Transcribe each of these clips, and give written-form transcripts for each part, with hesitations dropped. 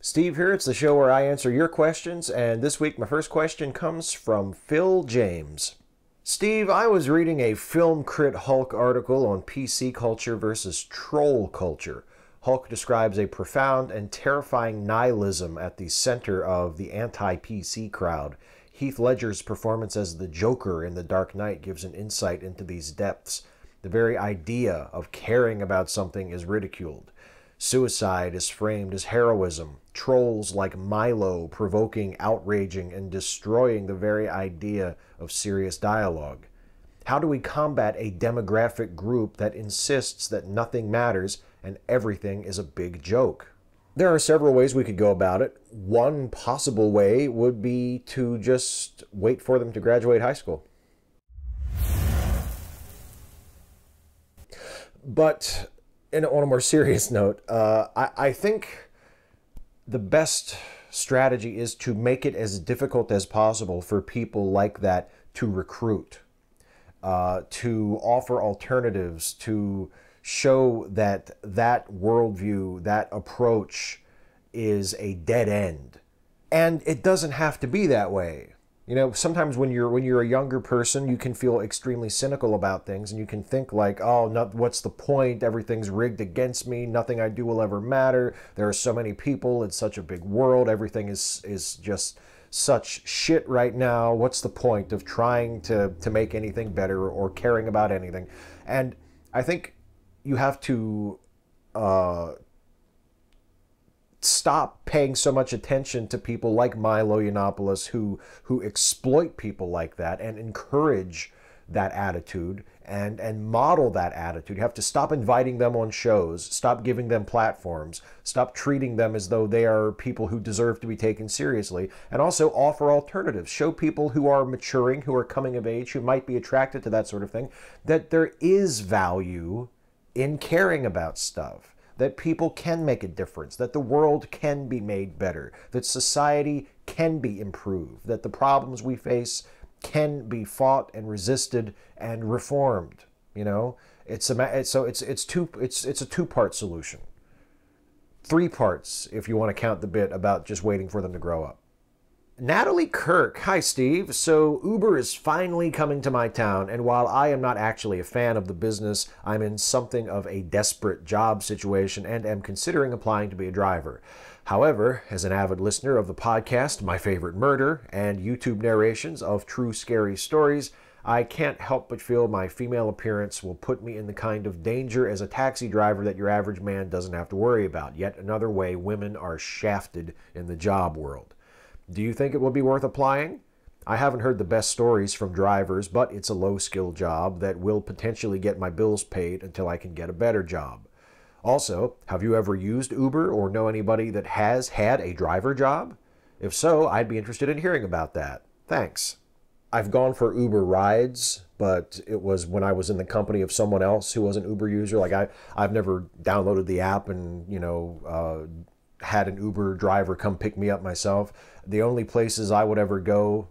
Steve here. It's the show where I answer your questions, and this week my first question comes from Phil James. Steve, I was reading a Film Crit Hulk article on PC culture versus troll culture. Hulk describes a profound and terrifying nihilism at the center of the anti-PC crowd. Heath Ledger's performance as the Joker in The Dark Knight gives an insight into these depths. The very idea of caring about something is ridiculed. Suicide is framed as heroism. Trolls like Milo provoking, outraging, and destroying the very idea of serious dialogue. How do we combat a demographic group that insists that nothing matters and everything is a big joke? There are several ways we could go about it. One possible way would be to just wait for them to graduate high school. But on a more serious note, I think the best strategy is to make it as difficult as possible for people like that to recruit, to offer alternatives, to show that that worldview, that approach is a dead end. And it doesn't have to be that way. You know, sometimes when you're a younger person, you can feel extremely cynical about things, and you can think like, oh, what's the point? Everything's rigged against me. Nothing I do will ever matter. There are so many people. It's such a big world. Everything is just such shit right now. What's the point of trying to make anything better or caring about anything? And I think you have to stop paying so much attention to people like Milo Yiannopoulos who exploit people like that and encourage that attitude and model that attitude. You have to stop inviting them on shows, stop giving them platforms, stop treating them as though they are people who deserve to be taken seriously, and also offer alternatives. Show people who are maturing, who are coming of age, who might be attracted to that sort of thing, that there is value in caring about stuff. That people can make a difference, that the world can be made better, that society can be improved, that the problems we face can be fought and resisted and reformed. You know, it's a two-part solution. 3 parts if you want to count the bit about just waiting for them to grow up. Natalie Kirk. Hi, Steve. So Uber is finally coming to my town, and while I am not actually a fan of the business, I'm in something of a desperate job situation and am considering applying to be a driver. However, as an avid listener of the podcast, My Favorite Murder, and YouTube narrations of true scary stories, I can't help but feel my female appearance will put me in the kind of danger as a taxi driver that your average man doesn't have to worry about. Yet another way women are shafted in the job world. Do you think it will be worth applying? I haven't heard the best stories from drivers, but it's a low-skill job that will potentially get my bills paid until I can get a better job. Also, have you ever used Uber or know anybody that has had a driver job? If so, I'd be interested in hearing about that. Thanks. I've gone for Uber rides, but it was when I was in the company of someone else who was an Uber user. Like I've never downloaded the app and, had an Uber driver come pick me up myself. The only places I would ever go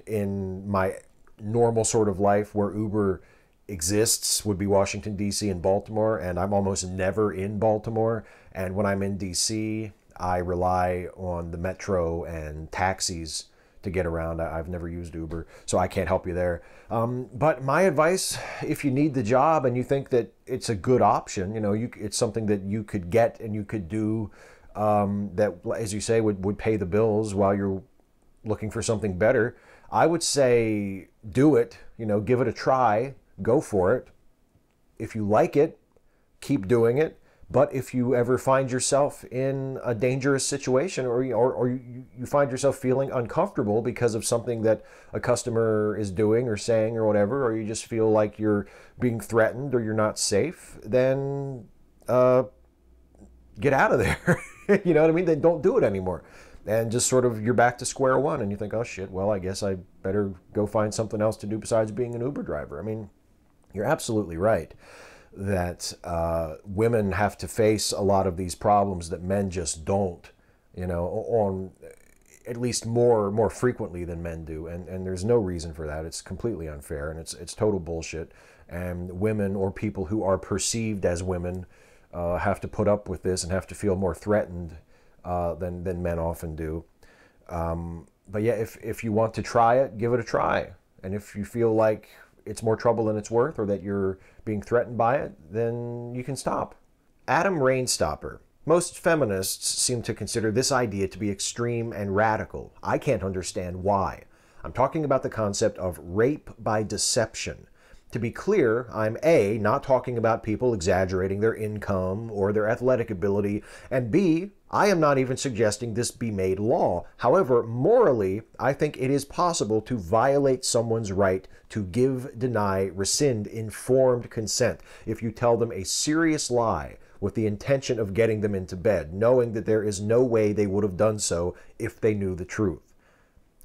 in my normal sort of life where Uber exists would be Washington, D.C. and Baltimore, and I'm almost never in Baltimore. And when I'm in D.C., I rely on the metro and taxis to get around. I've never used Uber, so I can't help you there. But my advice, if you need the job and you think that it's a good option, it's something that you could get and you could do that, as you say, would pay the bills while you're looking for something better, I would say do it, give it a try, go for it. If you like it, keep doing it. But if you ever find yourself in a dangerous situation or you find yourself feeling uncomfortable because of something that a customer is doing or saying or whatever, or you just feel like you're being threatened or you're not safe, then get out of there. You know what I mean? Then don't do it anymore. And just sort of you're back to square one and you think, oh shit, well, I guess I better go find something else to do besides being an Uber driver. I mean, you're absolutely right that women have to face a lot of these problems that men just don't, on at least more frequently than men do, and there's no reason for that. It's completely unfair, and it's total bullshit. And women or people who are perceived as women have to put up with this and have to feel more threatened than men often do. But yeah, if you want to try it, give it a try. And if you feel like it's more trouble than it's worth, or that you're being threatened by it, then you can stop. Adam Rainstopper. Most feminists seem to consider this idea to be extreme and radical. I can't understand why. I'm talking about the concept of rape by deception. To be clear, I'm A, not talking about people exaggerating their income or their athletic ability, and B, I am not even suggesting this be made law. However, morally, I think it is possible to violate someone's right to give, deny, rescind informed consent if you tell them a serious lie with the intention of getting them into bed, knowing that there is no way they would have done so if they knew the truth.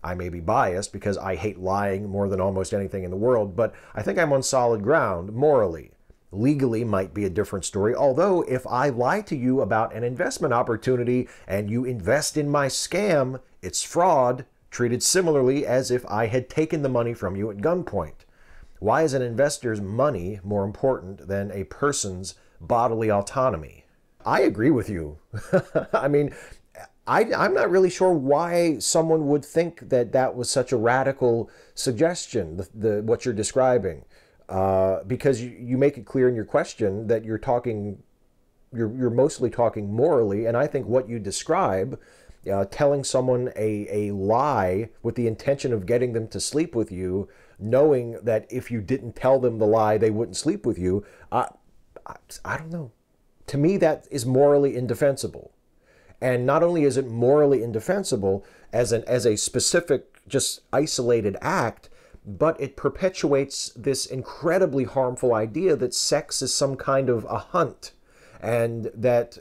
I may be biased because I hate lying more than almost anything in the world, but I think I'm on solid ground morally. Legally might be a different story, although if I lie to you about an investment opportunity and you invest in my scam, it's fraud, treated similarly as if I had taken the money from you at gunpoint. Why is an investor's money more important than a person's bodily autonomy? I agree with you. I mean, I'm not really sure why someone would think that that was such a radical suggestion, what you're describing, because you make it clear in your question that you're mostly talking morally, and I think what you describe, telling someone a lie with the intention of getting them to sleep with you, knowing that if you didn't tell them the lie, they wouldn't sleep with you, I don't know. To me, that is morally indefensible. And not only is it morally indefensible as a specific, just isolated act, but it perpetuates this incredibly harmful idea that sex is some kind of a hunt, and that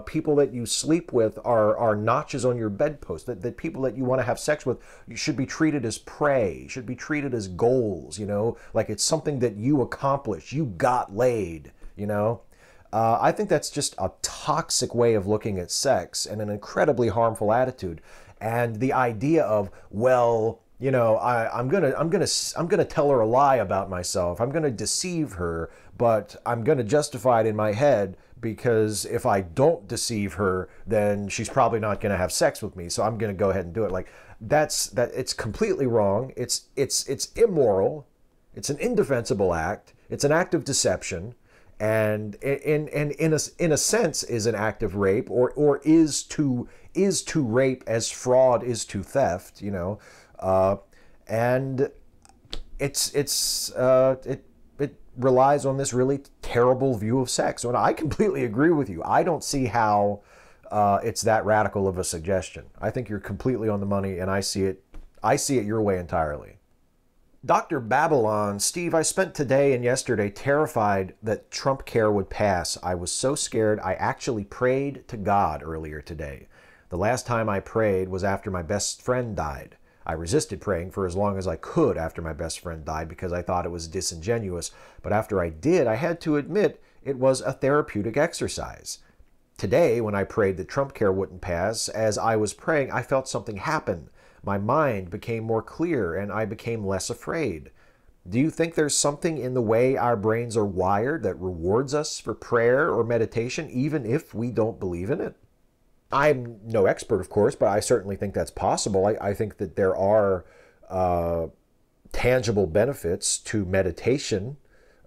people that you sleep with are notches on your bedpost, that people that you want to have sex with you should be treated as prey, should be treated as goals, like it's something that you accomplished, you got laid, I think that's just a toxic way of looking at sex and an incredibly harmful attitude. And the idea of, well, I'm gonna tell her a lie about myself. I'm gonna deceive her, but I'm gonna justify it in my head because if I don't deceive her, then she's probably not gonna have sex with me. So I'm gonna go ahead and do it. Like it's completely wrong. It's immoral. It's an indefensible act. It's an act of deception. And in a sense is an act of rape, or is to rape as fraud is to theft, and it relies on this really terrible view of sex. And I completely agree with you. I don't see how it's that radical of a suggestion. I think you're completely on the money, and I see it your way entirely. Dr. Babylon, Steve, I spent today and yesterday terrified that Trump care would pass. I was so scared I actually prayed to God earlier today. The last time I prayed was after my best friend died. I resisted praying for as long as I could after my best friend died because I thought it was disingenuous. But after I did, I had to admit it was a therapeutic exercise. Today, when I prayed that Trump care wouldn't pass, as I was praying, I felt something happen. My mind became more clear and I became less afraid. Do you think there's something in the way our brains are wired that rewards us for prayer or meditation, even if we don't believe in it? I'm no expert, of course, but I certainly think that's possible. I think that there are tangible benefits to meditation,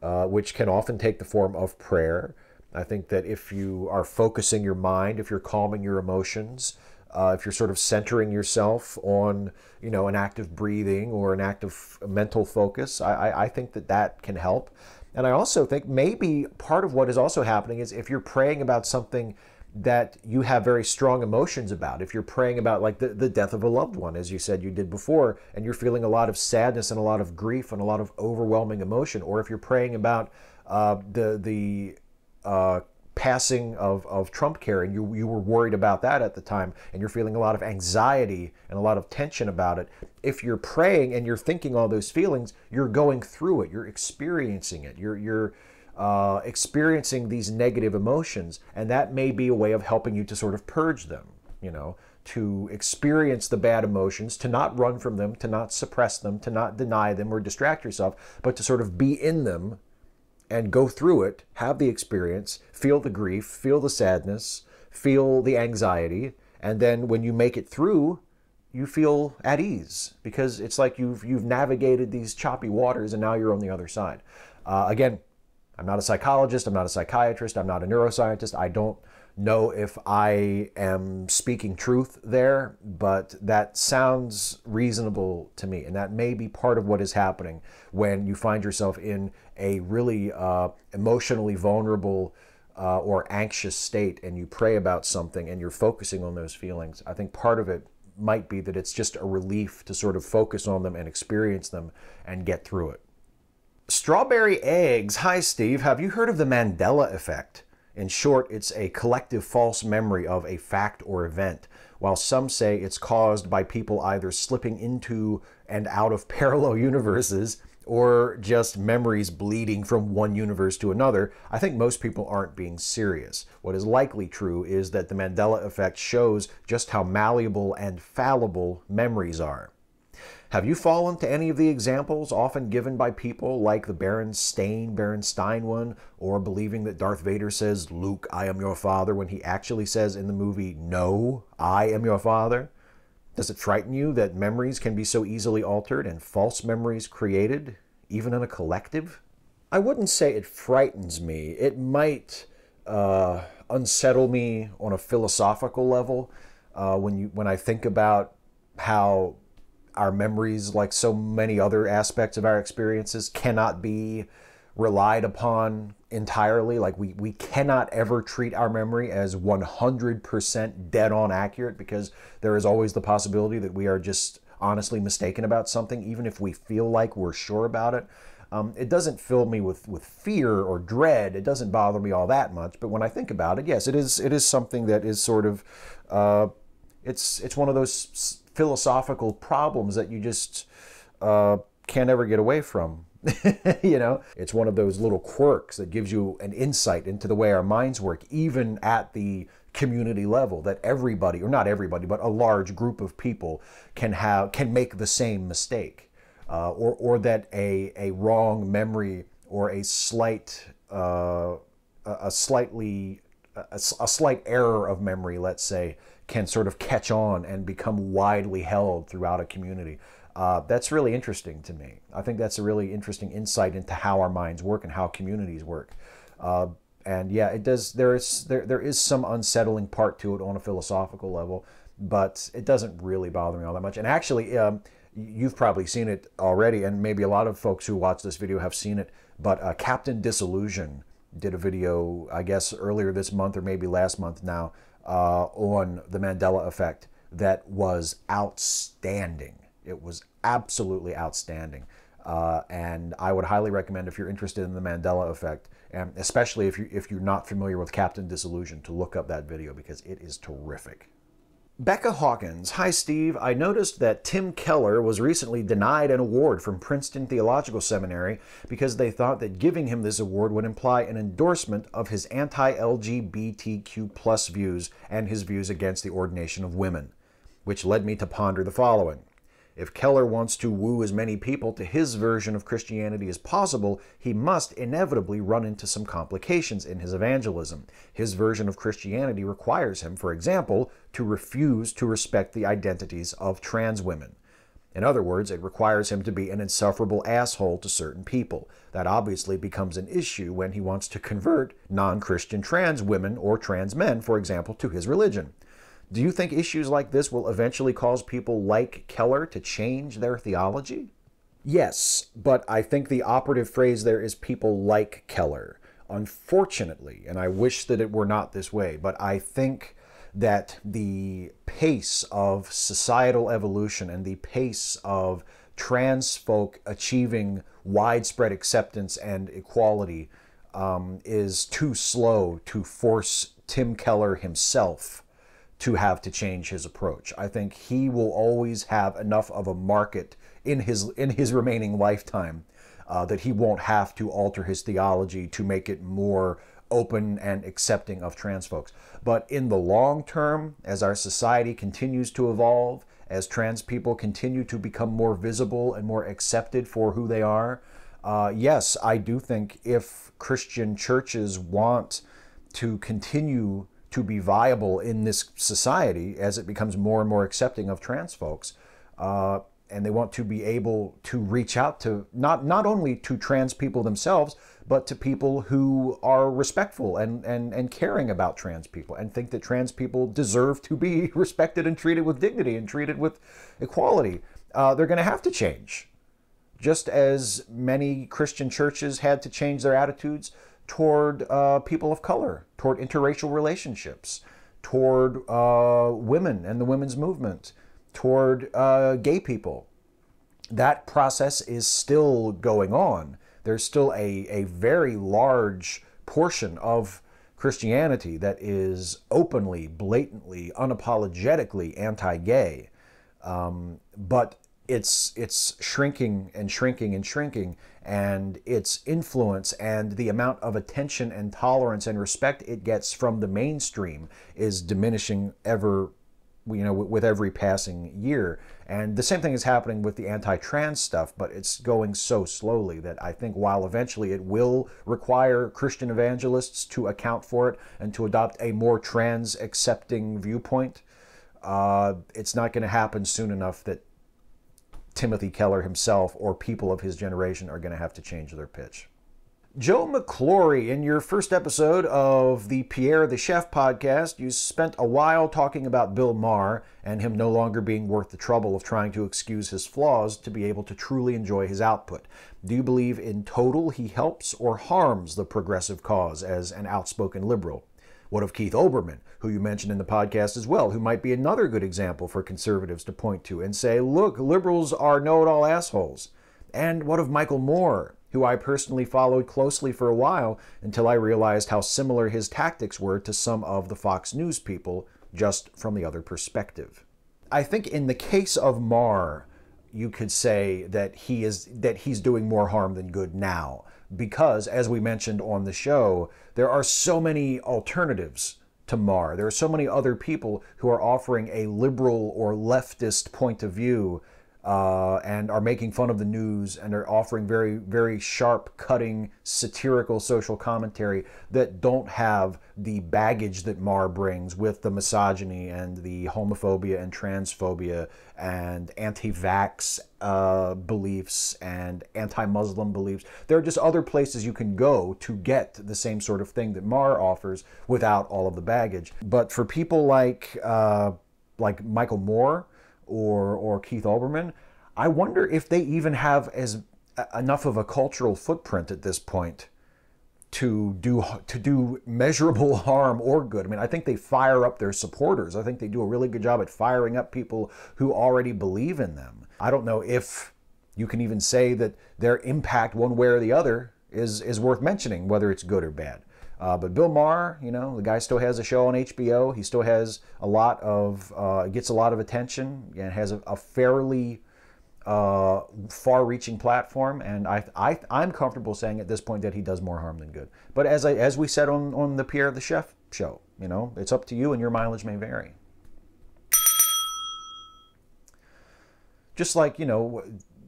which can often take the form of prayer. I think that if you are focusing your mind, if you're calming your emotions, if you're sort of centering yourself on, an active breathing or an active mental focus, I think that can help. And I also think maybe part of what is also happening is if you're praying about something that you have very strong emotions about, if you're praying about like the death of a loved one, as you said you did before, and you're feeling a lot of sadness and a lot of grief and a lot of overwhelming emotion, or if you're praying about the passing of Trump care, and you were worried about that at the time, and you're feeling a lot of anxiety and a lot of tension about it. If you're praying and you're thinking all those feelings, you're going through it, you're experiencing it, you're experiencing these negative emotions, and that may be a way of helping you to sort of purge them, to experience the bad emotions, to not run from them, to not suppress them, to not deny them or distract yourself, but to sort of be in them and go through it, have the experience, feel the grief, feel the sadness, feel the anxiety, And then when you make it through, you feel at ease because it's like you've navigated these choppy waters and now you're on the other side. Again, I'm not a psychologist, I'm not a psychiatrist, I'm not a neuroscientist. I don't know if I am speaking truth there, but that sounds reasonable to me. And that may be part of what is happening when you find yourself in a really emotionally vulnerable or anxious state and you pray about something and you're focusing on those feelings. I think part of it might be that it's just a relief to sort of focus on them and experience them and get through it. Strawberry eggs. Hi, Steve. Have you heard of the Mandela Effect? In short, it's a collective false memory of a fact or event, while some say it's caused by people either slipping into and out of parallel universes or just memories bleeding from one universe to another. I think most people aren't being serious. What is likely true is that the Mandela Effect shows just how malleable and fallible memories are. Have you fallen to any of the examples often given by people like the Berenstain one, or believing that Darth Vader says, "Luke, I am your father," when he actually says in the movie, "No, I am your father"? Does it frighten you that memories can be so easily altered and false memories created, even in a collective? I wouldn't say it frightens me. It might unsettle me on a philosophical level when I think about how our memories, like so many other aspects of our experiences, cannot be relied upon entirely. Like we cannot ever treat our memory as 100% dead on accurate, because there is always the possibility that we are just honestly mistaken about something, even if we feel like we're sure about it. It doesn't fill me with fear or dread. It doesn't bother me all that much. But when I think about it, yes, it is something that is sort of, it's one of those philosophical problems that you just can't ever get away from. You know, it's one of those little quirks that gives you an insight into the way our minds work, even at the community level, that everybody, or not everybody, but a large group of people can make the same mistake, or that a wrong memory or a slight slight error of memory, let's say, can sort of catch on and become widely held throughout a community. That's really interesting to me. I think that's a really interesting insight into how our minds work and how communities work. And yeah, it does. There is some unsettling part to it on a philosophical level, but it doesn't really bother me all that much. And actually, you've probably seen it already, and maybe a lot of folks who watch this video have seen it. But Captain Disillusion did a video, I guess, earlier this month or maybe last month now, on the Mandela Effect that was outstanding. It was absolutely outstanding. And I would highly recommend, if you're interested in the Mandela Effect, and especially if you're not familiar with Captain Disillusion, to look up that video, because it is terrific. Becca Hawkins. Hi, Steve. I noticed that Tim Keller was recently denied an award from Princeton Theological Seminary because they thought that giving him this award would imply an endorsement of his anti-LGBTQ+ views and his views against the ordination of women, which led me to ponder the following. If Keller wants to woo as many people to his version of Christianity as possible, he must inevitably run into some complications in his evangelism. His version of Christianity requires him, for example, to refuse to respect the identities of trans women. In other words, it requires him to be an insufferable asshole to certain people. That obviously becomes an issue when he wants to convert non-Christian trans women or trans men, for example, to his religion. Do you think issues like this will eventually cause people like Keller to change their theology? Yes, but I think the operative phrase there is people like Keller. Unfortunately, and I wish that it were not this way, but I think that the pace of societal evolution and the pace of trans folk achieving widespread acceptance and equality is too slow to force Tim Keller himself to have to change his approach. I think he will always have enough of a market in his remaining lifetime that he won't have to alter his theology to make it more open and accepting of trans folks. But in the long term, as our society continues to evolve, as trans people continue to become more visible and more accepted for who they are, yes, I do think if Christian churches want to continue to be viable in this society as it becomes more and more accepting of trans folks. And they want to be able to reach out to not only to trans people themselves, but to people who are respectful and caring about trans people and think that trans people deserve to be respected and treated with dignity and treated with equality. They're going to have to change. Just as many Christian churches had to change their attitudes toward people of color, toward interracial relationships, toward women and the women's movement, toward gay people. That process is still going on. There's still a very large portion of Christianity that is openly, blatantly, unapologetically anti-gay. But it's shrinking and shrinking and shrinking, and its influence and the amount of attention and tolerance and respect it gets from the mainstream is diminishing ever, with every passing year. And the same thing is happening with the anti-trans stuff, but it's going so slowly that I think while eventually it will require Christian evangelists to account for it and to adopt a more trans-accepting viewpoint, it's not going to happen soon enough that Timothy Keller himself or people of his generation are going to have to change their pitch. Joe McClory, in your first episode of the Pierre the Chef podcast, you spent a while talking about Bill Maher and him no longer being worth the trouble of trying to excuse his flaws to be able to truly enjoy his output. Do you believe in total he helps or harms the progressive cause as an outspoken liberal? What of Keith Olbermann, who you mentioned in the podcast as well, who might be another good example for conservatives to point to and say, look, liberals are know-it-all assholes? And what of Michael Moore, who I personally followed closely for a while until I realized how similar his tactics were to some of the Fox News people, just from the other perspective? I think in the case of Maher, you could say that he's doing more harm than good now, because, as we mentioned on the show, there are so many alternatives to Maher. There are so many other people who are offering a liberal or leftist point of view and are making fun of the news and are offering very, very sharp, cutting, satirical social commentary that don't have the baggage that Maher brings with the misogyny and the homophobia and transphobia and anti-vax beliefs and anti-Muslim beliefs. There are just other places you can go to get the same sort of thing that Maher offers without all of the baggage. But for people like Michael Moore or Keith Olbermann, I wonder if they even have enough of a cultural footprint at this point to do measurable harm or good. I mean, I think they fire up their supporters. I think they do a really good job at firing up people who already believe in them. I don't know if you can even say that their impact one way or the other is worth mentioning, whether it's good or bad. But Bill Maher, the guy still has a show on HBO. He still has gets a lot of attention and has a fairly far-reaching platform. And I'm comfortable saying at this point that he does more harm than good. But as we said on the Pierre the Chef show, it's up to you and your mileage may vary. Just like,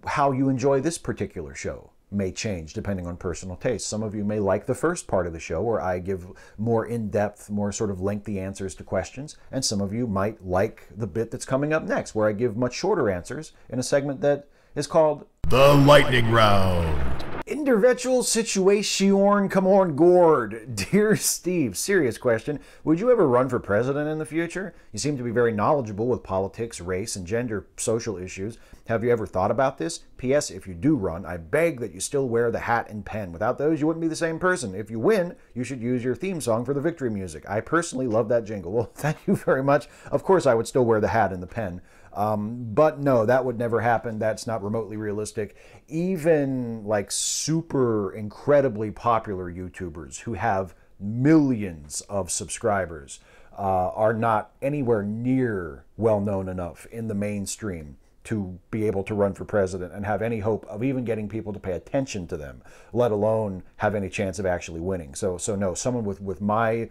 how you enjoy this particular show may change depending on personal taste. Some of you may like the first part of the show where I give more in-depth, more sort of lengthy answers to questions, and some of you might like the bit that's coming up next where I give much shorter answers in a segment that is called The Lightning Round. Individual situation, come on, Gord. Dear Steve, serious question. Would you ever run for president in the future? You seem to be very knowledgeable with politics, race, and gender social issues. Have you ever thought about this? P.S. If you do run, I beg that you still wear the hat and pen. Without those, you wouldn't be the same person. If you win, you should use your theme song for the victory music. I personally love that jingle. Well, thank you very much. Of course, I would still wear the hat and the pen. But no, that would never happen. That's not remotely realistic. Even like super incredibly popular YouTubers who have millions of subscribers are not anywhere near well known enough in the mainstream to be able to run for president and have any hope of even getting people to pay attention to them, let alone have any chance of actually winning. So no, someone with my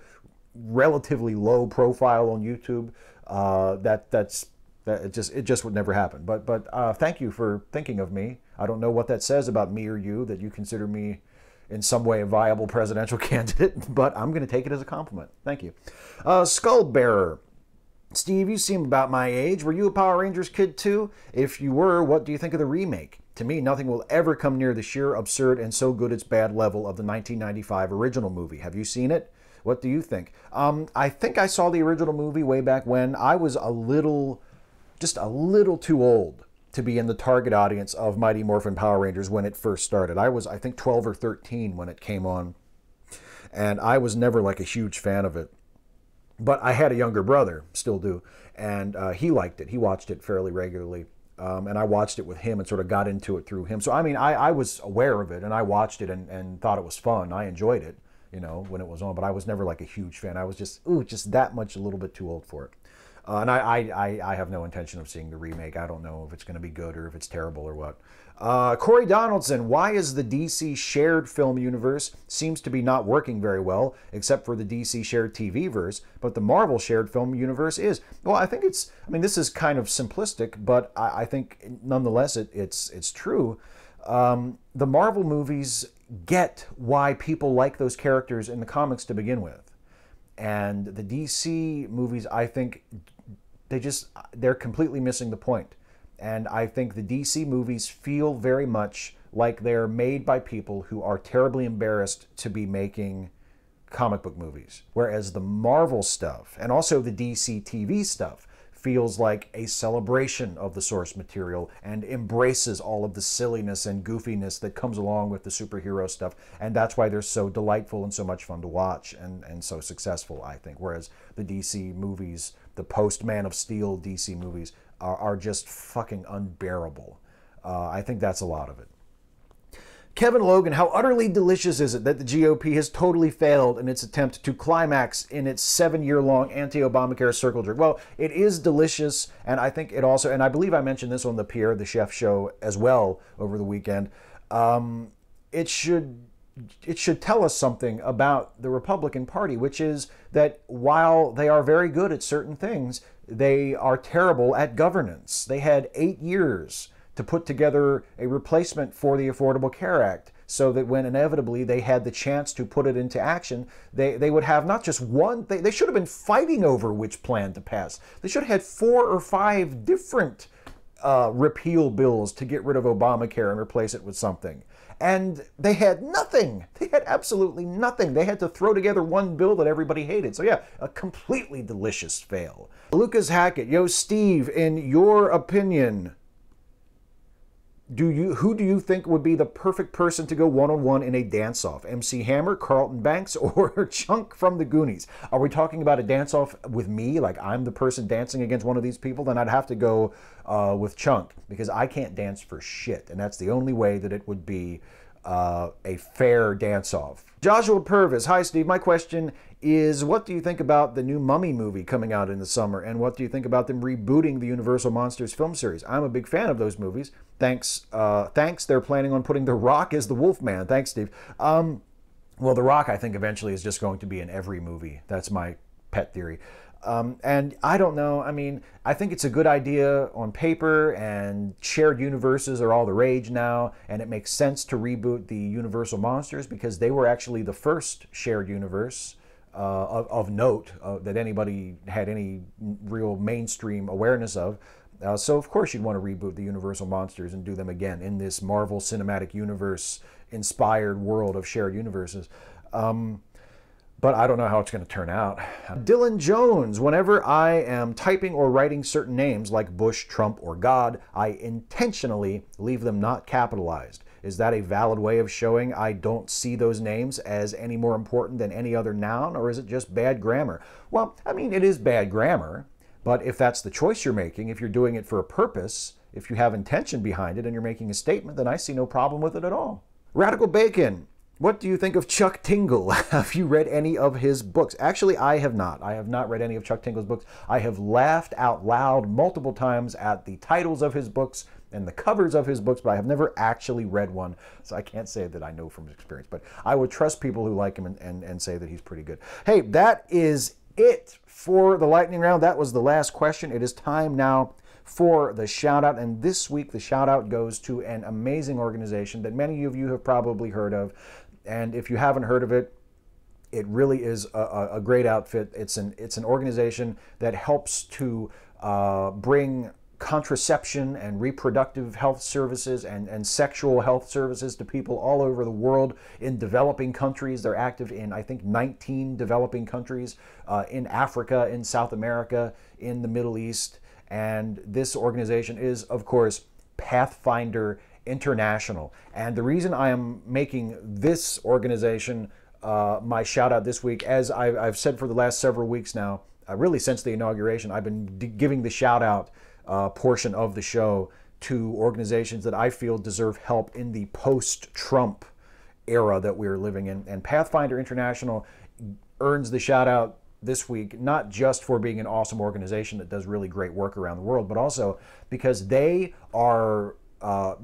relatively low profile on YouTube, it just would never happen. But thank you for thinking of me. I don't know what that says about me or you, that you consider me in some way a viable presidential candidate, but I'm going to take it as a compliment. Thank you. Skullbearer. Steve, you seem about my age. Were you a Power Rangers kid too? If you were, what do you think of the remake? To me, nothing will ever come near the sheer absurd and so good it's bad level of the 1995 original movie. Have you seen it? What do you think? I think I saw the original movie way back when. I was just a little too old to be in the target audience of Mighty Morphin Power Rangers when it first started. I was, I think, 12 or 13 when it came on, and I was never like a huge fan of it. But I had a younger brother, still do, and he liked it. He watched it fairly regularly, and I watched it with him and sort of got into it through him. So, I mean, I was aware of it, and I watched it and thought it was fun. I enjoyed it, you know, when it was on, but I was never like a huge fan. I was just that much, a little bit too old for it. And I have no intention of seeing the remake. I don't know if it's going to be good or if it's terrible or what. Corey Donaldson, why is the DC shared film universe seems to be not working very well, except for the DC shared TV verse, but the Marvel shared film universe is? Well, I think this is kind of simplistic, but I think nonetheless it's true. The Marvel movies get why people like those characters in the comics to begin with. And the DC movies, I think, they're completely missing the point. And I think the DC movies feel very much like they're made by people who are terribly embarrassed to be making comic book movies. Whereas the Marvel stuff, and also the DC TV stuff, feels like a celebration of the source material and embraces all of the silliness and goofiness that comes along with the superhero stuff. And that's why they're so delightful and so much fun to watch and so successful, I think. Whereas the DC movies, the post-Man of Steel DC movies, are just fucking unbearable. I think that's a lot of it. Kevin Logan, how utterly delicious is it that the GOP has totally failed in its attempt to climax in its 7-year-long anti-Obamacare circle jerk? Well, it is delicious, and I think it also, and I believe I mentioned this on the Pierre the Chef show as well over the weekend, it should tell us something about the Republican Party, which is that while they are very good at certain things, they are terrible at governance. They had 8 years to put together a replacement for the Affordable Care Act so that when inevitably they had the chance to put it into action, they would have not just one, they should have been fighting over which plan to pass. They should have had 4 or 5 different repeal bills to get rid of Obamacare and replace it with something. And they had nothing. They had absolutely nothing. They had to throw together one bill that everybody hated. So yeah, a completely delicious fail. Lucas Hackett, yo Steve, in your opinion, who do you think would be the perfect person to go one-on-one in a dance-off? MC Hammer, Carlton Banks, or Chunk from the Goonies? Are we talking about a dance-off with me, like I'm the person dancing against one of these people? Then I'd have to go with Chunk, because I can't dance for shit, and that's the only way that it would be a fair dance-off. Joshua Purvis, hi Steve, my question is, what do you think about the new Mummy movie coming out in the summer, and what do you think about them rebooting the Universal Monsters film series? I'm a big fan of those movies. Thanks, they're planning on putting The Rock as the Wolfman. Thanks, Steve. Well, The Rock, I think, eventually is just going to be in every movie. That's my pet theory. And I don't know, I mean, I think it's a good idea on paper, and shared universes are all the rage now, and it makes sense to reboot the Universal Monsters because they were actually the first shared universe of note that anybody had any real mainstream awareness of. So of course you'd want to reboot the Universal Monsters and do them again in this Marvel Cinematic Universe inspired world of shared universes. But I don't know how it's going to turn out. Dylan Jones, whenever I am typing or writing certain names like Bush, Trump, or God, I intentionally leave them not capitalized. Is that a valid way of showing I don't see those names as any more important than any other noun, or is it just bad grammar? Well, I mean, it is bad grammar, but if that's the choice you're making, if you're doing it for a purpose, if you have intention behind it and you're making a statement, then I see no problem with it at all. Radical Bacon, what do you think of Chuck Tingle? Have you read any of his books? Actually, I have not. I have not read any of Chuck Tingle's books. I have laughed out loud multiple times at the titles of his books and the covers of his books, but I have never actually read one, so I can't say that I know from experience. But I would trust people who like him and say that he's pretty good. Hey, that is it for the lightning round. That was the last question. It is time now for the shout out, and this week the shout out goes to an amazing organization that many of you have probably heard of. And if you haven't heard of it, it really is a great outfit. It's an organization that helps to bring contraception and reproductive health services and sexual health services to people all over the world in developing countries. They're active in, I think, 19 developing countries, in Africa, in South America, in the Middle East. And this organization is, of course, Pathfinder International. And the reason I am making this organization my shout out this week, as I've said for the last several weeks now, really since the inauguration, I've been giving the shout out portion of the show to organizations that I feel deserve help in the post-Trump era that we're living in. And Pathfinder International earns the shout out this week, not just for being an awesome organization that does really great work around the world, but also because they are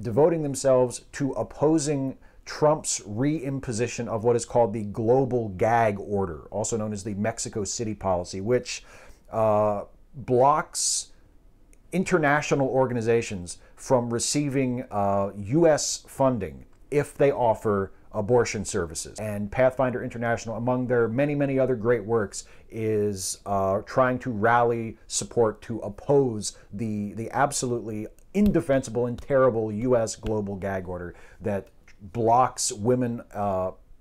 devoting themselves to opposing Trump's reimposition of what is called the Global Gag Order, also known as the Mexico City policy, which blocks international organizations from receiving U.S. funding if they offer abortion services. And Pathfinder International, among their many, many other great works, is trying to rally support to oppose the absolutely indefensible and terrible U.S. global gag order that blocks women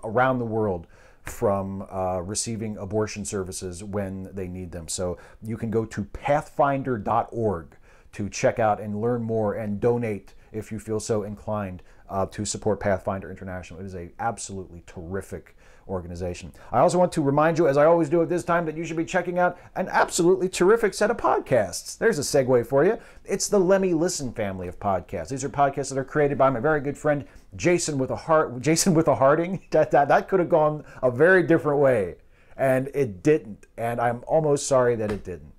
around the world from receiving abortion services when they need them. So you can go to pathfinder.org to check out and learn more and donate if you feel so inclined to support Pathfinder International. It is an absolutely terrific organization. I also want to remind you, as I always do at this time, that you should be checking out an absolutely terrific set of podcasts. There's a segue for you. It's the Lemme Listen family of podcasts. These are podcasts that are created by my very good friend Jason with a Harding. That could have gone a very different way, and it didn't. And I'm almost sorry that it didn't.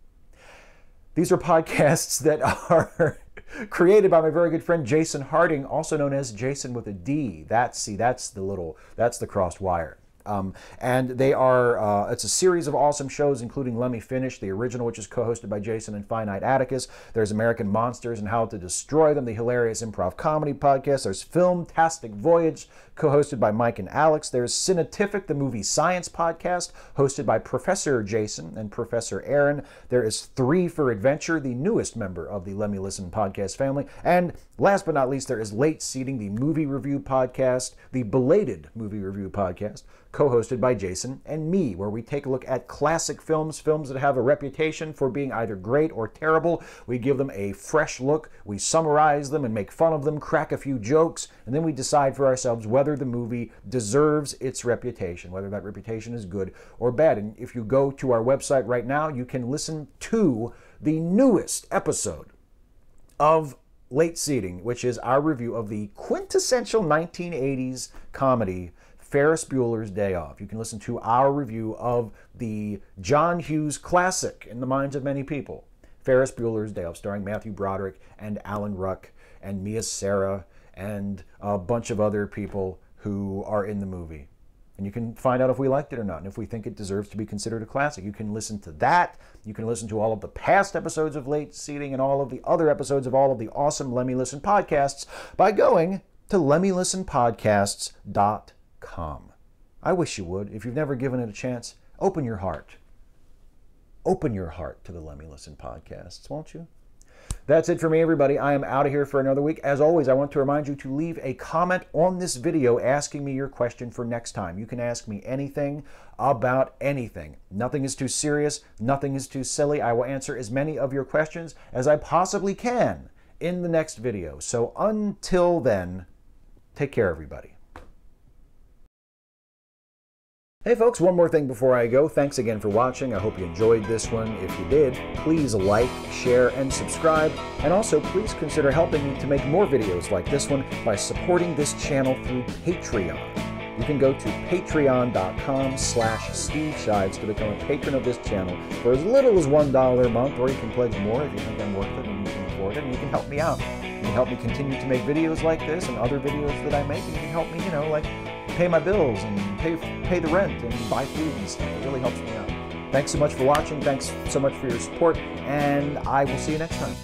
These are podcasts that are created by my very good friend Jason Harding, also known as Jason with a D. That's the crossed wire. And they are, it's a series of awesome shows, including Lemme Finish, the original, which is co-hosted by Jason and Finite Atticus. There's American Monsters and How to Destroy Them, the hilarious improv comedy podcast. There's Filmtastic Voyage, co-hosted by Mike and Alex. There's Cinetific, the movie science podcast, hosted by Professor Jason and Professor Aaron. There is Three for Adventure, the newest member of the Lemme Listen podcast family. And last but not least, there is Late Seating, the movie review podcast, the belated movie review podcast, co-hosted by Jason and me, where we take a look at classic films that have a reputation for being either great or terrible. We give them a fresh look, we summarize them and make fun of them, crack a few jokes, and then we decide for ourselves whether the movie deserves its reputation, whether that reputation is good or bad. And if you go to our website right now, you can listen to the newest episode of Late Seating, which is our review of the quintessential 1980s comedy Ferris Bueller's Day Off. You can listen to our review of the John Hughes classic in the minds of many people, Ferris Bueller's Day Off, starring Matthew Broderick and Alan Ruck and Mia Sara and a bunch of other people who are in the movie. And you can find out if we liked it or not, and if we think it deserves to be considered a classic. You can listen to that. You can listen to all of the past episodes of Late Seating and all of the other episodes of all of the awesome Lemme Listen podcasts by going to lemmelistenpodcasts.com. I wish you would. If you've never given it a chance, open your heart. Open your heart to the Lemme Listen podcasts, won't you? That's it for me, everybody. I am out of here for another week. As always, I want to remind you to leave a comment on this video asking me your question for next time. You can ask me anything about anything. Nothing is too serious. Nothing is too silly. I will answer as many of your questions as I possibly can in the next video. So until then, take care, everybody. Hey folks, one more thing before I go. Thanks again for watching. I hope you enjoyed this one. If you did, please like, share, and subscribe. And also, please consider helping me to make more videos like this one by supporting this channel through Patreon. You can go to patreon.com/Steve Shives to become a patron of this channel for as little as $1 a month, or you can pledge more if you think I'm worth it and you can afford it, and you can help me out. You can help me continue to make videos like this and other videos that I make, and you can help me, like pay my bills and pay the rent and buy food and stuff. It really helps me out. Thanks so much for watching. Thanks so much for your support, and I will see you next time.